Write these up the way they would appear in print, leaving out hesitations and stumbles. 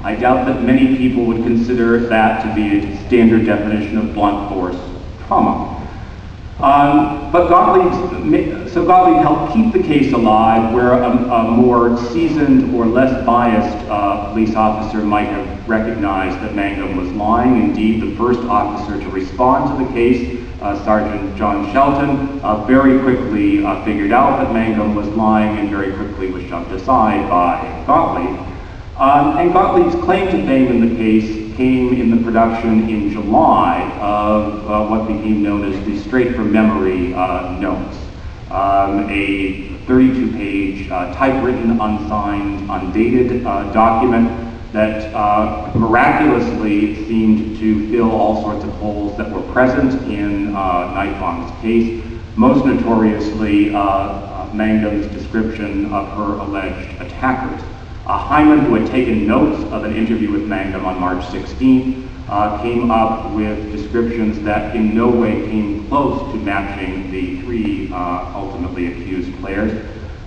I doubt that many people would consider that to be a standard definition of blunt force trauma. But Gottlieb helped keep the case alive, where a more seasoned or less biased police officer might have recognized that Mangum was lying. Indeed, the first officer to respond to the case, Sergeant John Shelton, very quickly figured out that Mangum was lying and very quickly was shoved aside by Gottlieb. And Gottlieb's claim to fame in the case came in the production in July of what became known as the Straight from Memory notes, a 32-page typewritten, unsigned, undated document that miraculously seemed to fill all sorts of holes that were present in Nifong's case, most notoriously Mangum's description of her alleged attackers. Himan, who had taken notes of an interview with Mangum on March 16th, came up with descriptions that in no way came close to matching the three ultimately accused players.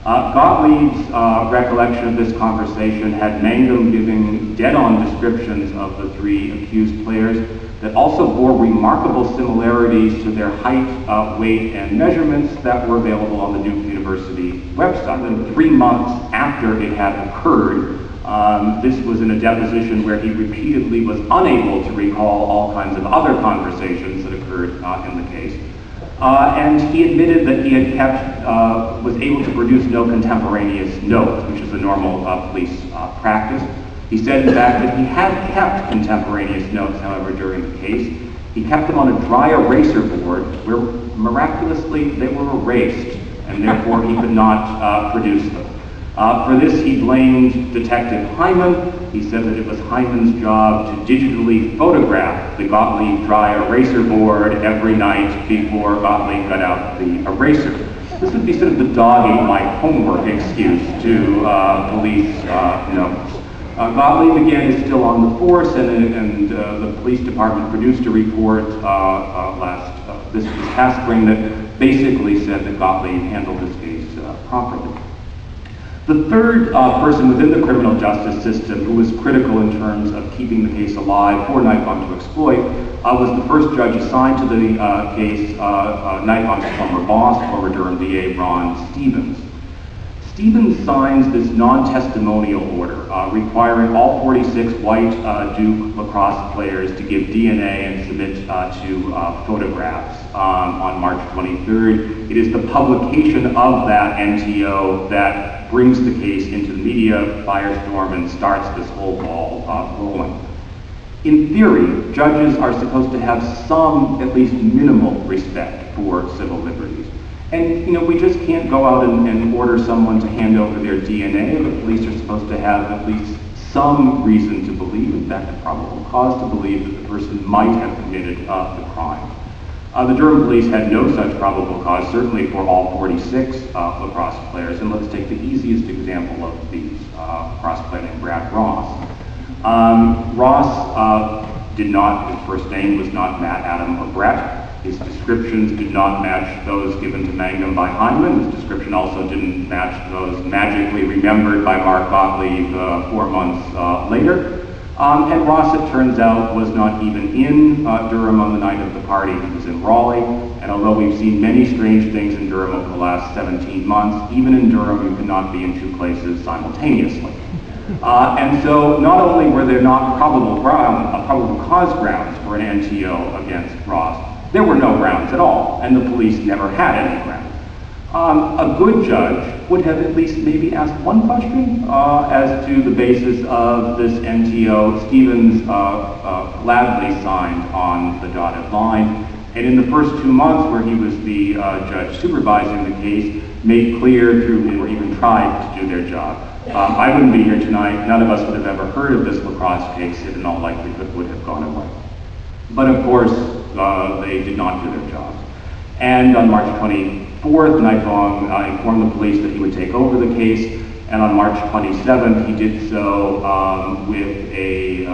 Gottlieb's recollection of this conversation had Mangum giving dead-on descriptions of the three accused players that also bore remarkable similarities to their height, weight, and measurements that were available on the Duke University website. And 3 months after it had occurred, this was in a deposition where he repeatedly was unable to recall all kinds of other conversations that occurred in the case. And he admitted that he had was able to produce no contemporaneous notes, which is a normal police practice. He said, in fact, that he had kept contemporaneous notes, however, during the case. He kept them on a dry eraser board where miraculously they were erased, and therefore he could not produce them. For this, he blamed Detective Himan. He said that it was Hyman's job to digitally photograph the Gottlieb dry eraser board every night before Gottlieb got out the eraser. This would be sort of the dog-ate-my-homework excuse to police notes. Gottlieb, again, is still on the force, and the police department produced a report this past spring that basically said that Gottlieb handled this case properly. The third person within the criminal justice system who was critical in terms of keeping the case alive for Nifong to exploit was the first judge assigned to the case, Nifong's former boss, former Durham DA Ron Stevens. Stevens signs this non-testimonial order requiring all 46 white Duke lacrosse players to give DNA and submit to photographs on March 23rd. It is the publication of that NTO that brings the case into the media firestorm and starts this whole ball rolling. In theory, judges are supposed to have some, at least minimal, respect for civil liberties. And, we just can't go out and order someone to hand over their DNA. The police are supposed to have at least some reason to believe, in fact, a probable cause to believe that the person might have committed the crime. The Durham police had no such probable cause, certainly for all 46 lacrosse players. And let's take the easiest example of these, lacrosse player named Brad Ross. Ross did not, his first name was not Matt, Adam, or Brett. His descriptions did not match those given to Mangum by Himan. His description also didn't match those magically remembered by Mark Gottlieb 4 months later. And Ross, it turns out, was not even in Durham on the night of the party. He was in Raleigh. And although we've seen many strange things in Durham over the last 17 months, even in Durham, you cannot be in two places simultaneously. And so not only were there not probable cause grounds for an NTO against Ross, there were no grounds at all, and the police never had any grounds. A good judge would have at least maybe asked one question as to the basis of this NTO. Stevens gladly signed on the dotted line, and in the first 2 months where he was the judge supervising the case, made clear through, or even tried to do their job. I wouldn't be here tonight. None of us would have ever heard of this lacrosse case. It in all likelihood would have gone away. But of course, they did not do their job. And on March 24th, Nifong informed the police that he would take over the case, and on March 27th, he did so with a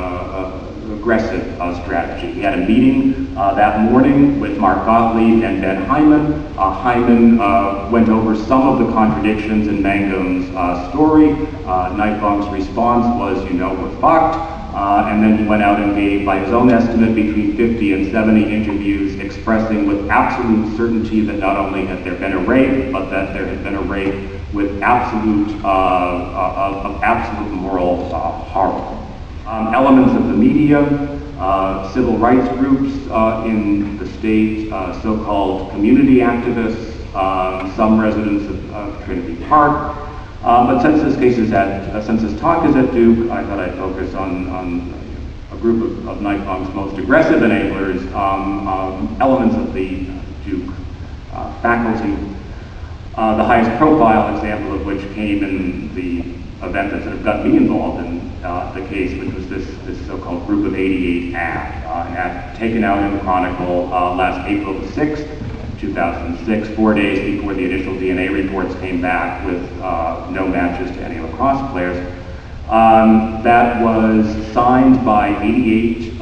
progressive strategy. He had a meeting that morning with Mark Gottlieb and Ben Himan. Himan went over some of the contradictions in Mangum's story. Nifong's response was, you know, we're fucked. And then he went out and gave, by his own estimate, between 50 and 70 interviews expressing with absolute certainty that not only had there been a rape, but that there had been a rape with absolute moral horror. Elements of the media, civil rights groups in the state, so-called community activists, some residents of Trinity Park. But since this talk is at Duke, I thought I'd focus on a group of Nifong's most aggressive enablers, elements of the Duke faculty. The highest profile example of which came in the event that sort of got me involved in the case, which was this so-called Group of 88 ad, an ad taken out in the Chronicle last April the 6th, 2006, 4 days before the initial DNA reports came back with no matches to any lacrosse players. That was signed by 88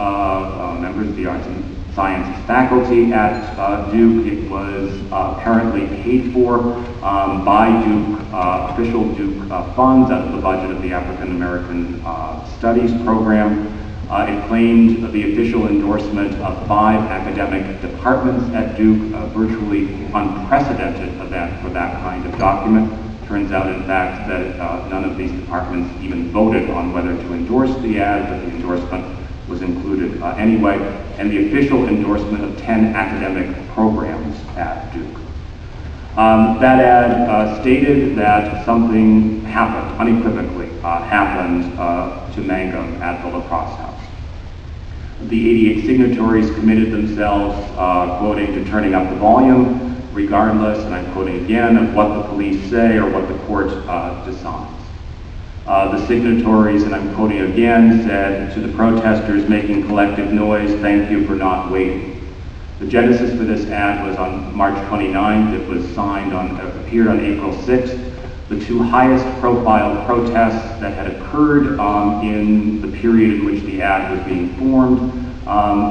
members of the Arts and Sciences faculty at Duke. It was apparently paid for by Duke, official Duke funds out of the budget of the African American Studies program. It claimed the official endorsement of 5 academic departments at Duke, a virtually unprecedented event for that kind of document. Turns out, in fact, that none of these departments even voted on whether to endorse the ad, but the endorsement was included anyway, and the official endorsement of 10 academic programs at Duke. That ad stated that something happened, unequivocally happened to Mangum at the lacrosse house. The 88 signatories committed themselves, quoting, to turning up the volume, regardless, and I'm quoting again, of what the police say or what the court decides. The signatories, and I'm quoting again, said to the protesters making collective noise, "Thank you for not waiting." The genesis for this ad was on March 29th. It was appeared on April 6th. The 2 highest profile protests that had occurred in the period in which the ad was being formed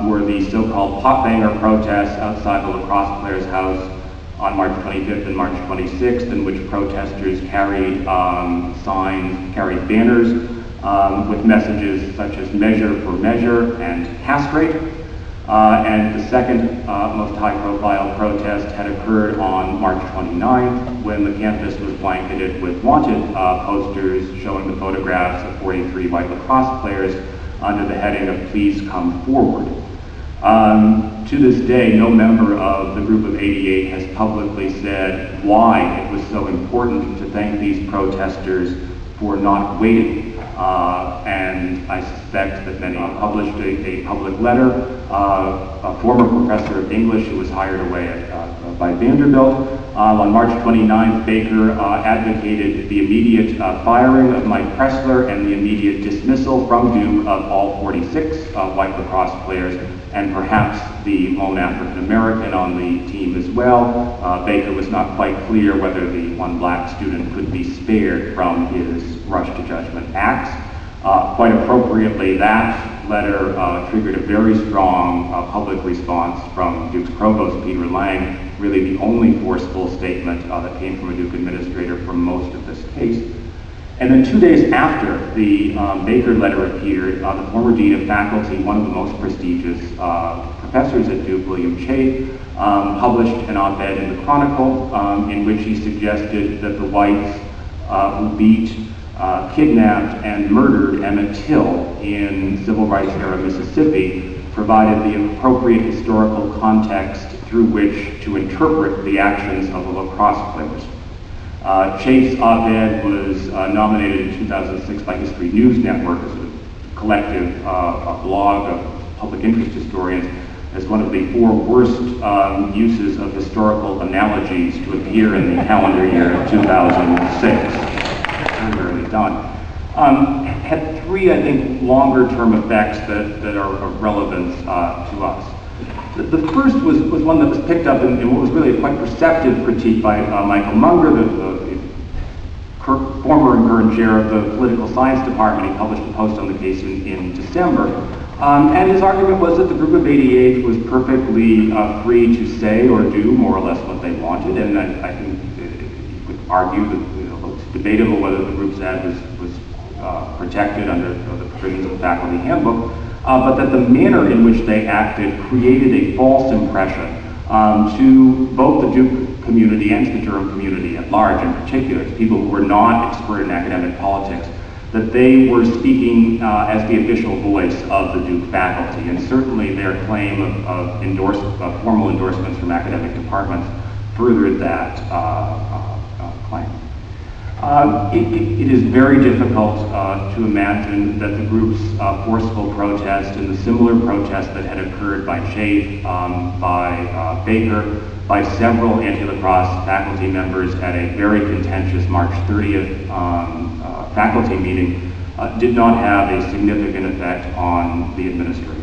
were the so-called pot banger protests outside the lacrosse players' house on March 25th and March 26th, in which protesters carried carried banners with messages such as "measure for measure" and "castrate." And the second most high-profile protest had occurred on March 29th, when the campus was blanketed with wanted posters showing the photographs of 43 white lacrosse players under the heading of "Please Come Forward." To this day, no member of the Group of 88 has publicly said why it was so important to thank these protesters for not waiting. And I suspect that many published a public letter. A former professor of English who was hired away by Vanderbilt. On March 29th, Baker advocated the immediate firing of Mike Pressler and the immediate dismissal from Duke of all 46 white lacrosse players, and perhaps the lone African American on the team as well. Baker was not quite clear whether the one black student could be spared from his rush to judgment acts. Quite appropriately, that letter triggered a very strong public response from Duke's provost, Peter Lang, really the only forceful statement that came from a Duke administrator for most of this case. And then 2 days after the Baker letter appeared, the former dean of faculty, one of the most prestigious professors at Duke, William Chafe, published an op-ed in the Chronicle in which he suggested that the whites who beat, kidnapped, and murdered Emmett Till in civil rights era Mississippi provided the appropriate historical context through which to interpret the actions of the lacrosse players. Chafe's op-ed was nominated in 2006 by History News Network, as a collective blog of public interest historians, as one of the 4 worst uses of historical analogies to appear in the calendar year of 2006. Very rarely done. Had 3, I think, longer-term effects that are of relevance to us. The first was one that was picked up in what was really a quite perceptive critique by Michael Munger, the former and current chair of the political science department. He published a post on the case in December, And his argument was that the group of 88 was perfectly free to say or do more or less what they wanted, and I think you could argue that it's debatable whether the group's ad was protected under the provisions of the faculty handbook, but that the manner in which they acted created a false impression to both the Duke community and to the Durham community at large, in particular, to people who were not expert in academic politics, that they were speaking as the official voice of the Duke faculty, and certainly their claim of formal endorsements from academic departments furthered that claim. It is very difficult to imagine that the group's forceful protest and the similar protest that had occurred by Chafe, by Baker, by several anti-lacrosse faculty members at a very contentious March 30th faculty meeting did not have a significant effect on the administration.